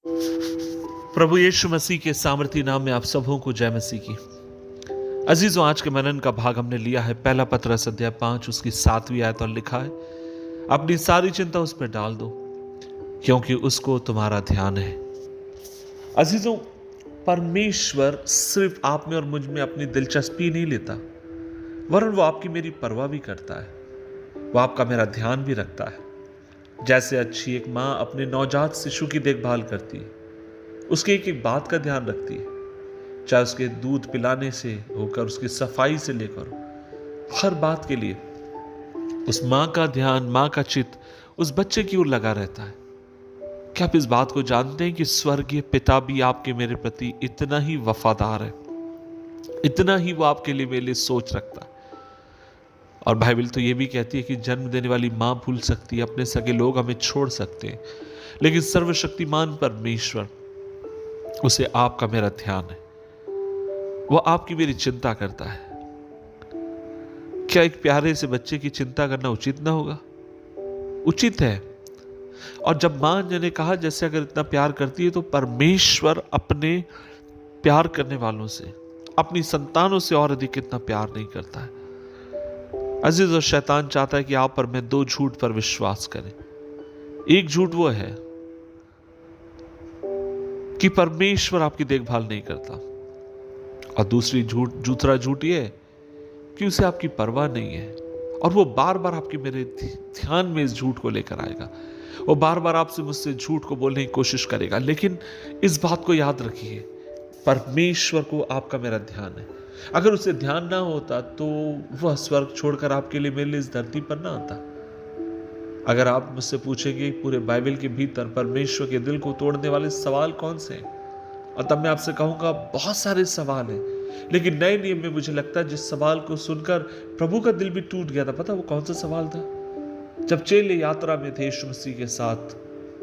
प्रभु यीशु मसीह के सामर्थी नाम में आप सबों को जय मसीह की। अजीजों, आज के मनन का भाग हमने लिया है पहला पत्रस अध्याय 5 उसकी 7वीं आयत और लिखा है, अपनी सारी चिंता उस पर डाल दो क्योंकि उसको तुम्हारा ध्यान है। अजीजों, परमेश्वर सिर्फ आप में और मुझ में अपनी दिलचस्पी नहीं लेता, वरन वो आपकी मेरी परवाह भी करता है। वो आपका मेरा ध्यान भी रखता है। जैसे अच्छी एक माँ अपने नवजात शिशु की देखभाल करती है, उसके एक एक बात का ध्यान रखती है, चाहे उसके दूध पिलाने से होकर उसकी सफाई से लेकर हर बात के लिए उस माँ का ध्यान, माँ का चित्त उस बच्चे की ओर लगा रहता है। क्या आप इस बात को जानते हैं कि स्वर्गीय पिता भी आपके मेरे प्रति इतना ही वफादार है, इतना ही वो आपके लिए मेरे लिए सोच रखता है। और बाइबल तो ये भी कहती है कि जन्म देने वाली माँ भूल सकती है, अपने सगे लोग हमें छोड़ सकते हैं, लेकिन सर्वशक्तिमान परमेश्वर, उसे आपका मेरा ध्यान है। वो आपकी मेरी चिंता करता है। क्या एक प्यारे से बच्चे की चिंता करना उचित ना होगा? उचित है। और जब मां ने कहा जैसे अगर इतना प्यार करती है, तो परमेश्वर अपने प्यार करने वालों से, अपनी संतानों से और अधिक कितना प्यार नहीं करता है। अजीज, और शैतान चाहता है कि आप और मैं दो झूठ पर विश्वास करें। एक झूठ वो है कि परमेश्वर आपकी देखभाल नहीं करता, और दूसरा झूठ ये है कि उसे आपकी परवाह नहीं है। और वो बार बार आपके मेरे ध्यान में इस झूठ को लेकर आएगा। वो बार बार आपसे मुझसे झूठ को बोलने की कोशिश करेगा। लेकिन इस बात को याद रखिए, परमेश्वर को आपका मेरा ध्यान है। अगर उसे ध्यान ना होता तो वह स्वर्ग छोड़कर आपके लिए मेरे लिए इस धरती पर ना आता। अगर आप मुझसे पूछेंगे पूरे बाइबल के भीतर परमेश्वर के दिल को तोड़ने वाले सवाल कौन से हैं, और तब मैं आपसे कहूंगा बहुत सारे सवाल हैं, लेकिन नए नियम में मुझे लगता है जिस सवाल को सुनकर प्रभु का दिल भी टूट गया था, पता वो कौन सा सवाल था? जब चेले यात्रा में थे यीशु मसीह के साथ,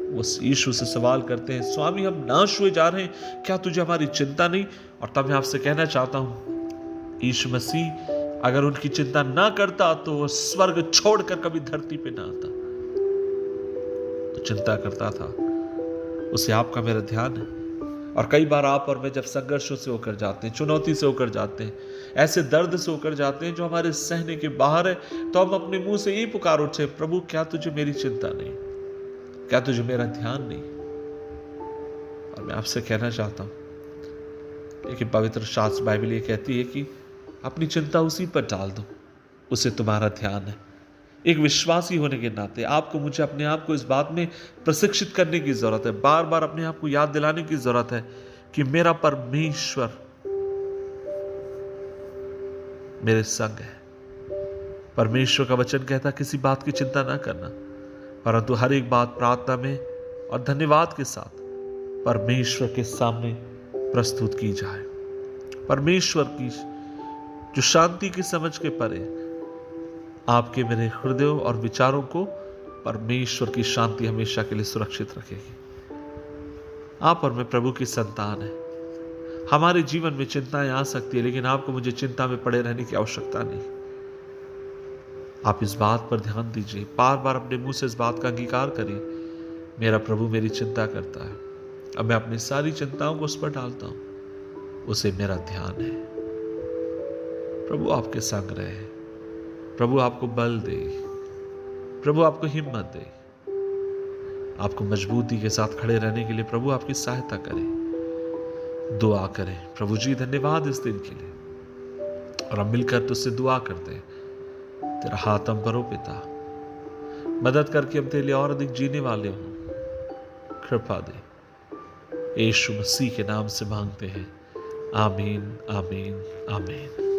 वो यीशु से सवाल करते हैं, स्वामी हम नाश हुए जा रहे हैं, क्या तुझे हमारी चिंता नहीं? और तब मैं आपसे कहना चाहता हूं, यीशु मसीह अगर उनकी चिंता ना करता तो वो स्वर्ग छोड़कर कभी धरती पे ना आता। तो चिंता करता था, उसे आपका मेरा ध्यान है। और कई बार आप और मैं जब संघर्षों से होकर जाते हैं, चुनौती से होकर जाते हैं, ऐसे दर्द से होकर जाते हैं जो हमारे सहने के बाहर है, तो हम अपने मुंह से यही पुकार उठे, प्रभु क्या तुझे मेरी चिंता नहीं? क्या तुझे मेरा ध्यान नहीं? और मैं आपसे कहना चाहता हूं, लेकिन पवित्र शास्त्र बाइबल ये कहती है कि अपनी चिंता उसी पर डाल दो, उसे तुम्हारा ध्यान है। एक विश्वासी होने के नाते आपको मुझे अपने आप को इस बात में प्रशिक्षित करने की जरूरत है, बार बार अपने आप को याद दिलाने की जरूरत है कि मेरा परमेश्वर मेरे संग है। परमेश्वर का वचन कहता किसी बात की चिंता ना करना, परंतु हर एक बात प्रार्थना में और धन्यवाद के साथ परमेश्वर के सामने प्रस्तुत की जाए। परमेश्वर की जो शांति की समझ के परे आपके मेरे हृदयों और विचारों को परमेश्वर की शांति हमेशा के लिए सुरक्षित रखेगी। आप और मैं प्रभु की संतान है। हमारे जीवन में चिंताएं आ सकती है, लेकिन आपको मुझे चिंता में पड़े रहने की आवश्यकता नहीं। आप इस बात पर ध्यान दीजिए, बार बार अपने मुंह से इस बात का अंगीकार करिए, मेरा प्रभु मेरी चिंता करता है। अब मैं अपनी सारी चिंताओं को उस पर डालता हूं, उसे मेरा ध्यान है। प्रभु आपके संग रहे, प्रभु आपको बल दे, प्रभु आपको हिम्मत दे, आपको मजबूती के साथ खड़े रहने के लिए प्रभु आपकी सहायता करे। दुआ करें, प्रभु जी धन्यवाद इस दिन के लिए। और हम मिलकर तुझसे दुआ करते हैं, तेरा हाथ हम पर हो पिता, मदद करके हम तेरे लिए और अधिक जीने वाले हों, कृपा दे। यीशु मसीह के नाम से मांगते हैं, आमीन आमीन आमीन।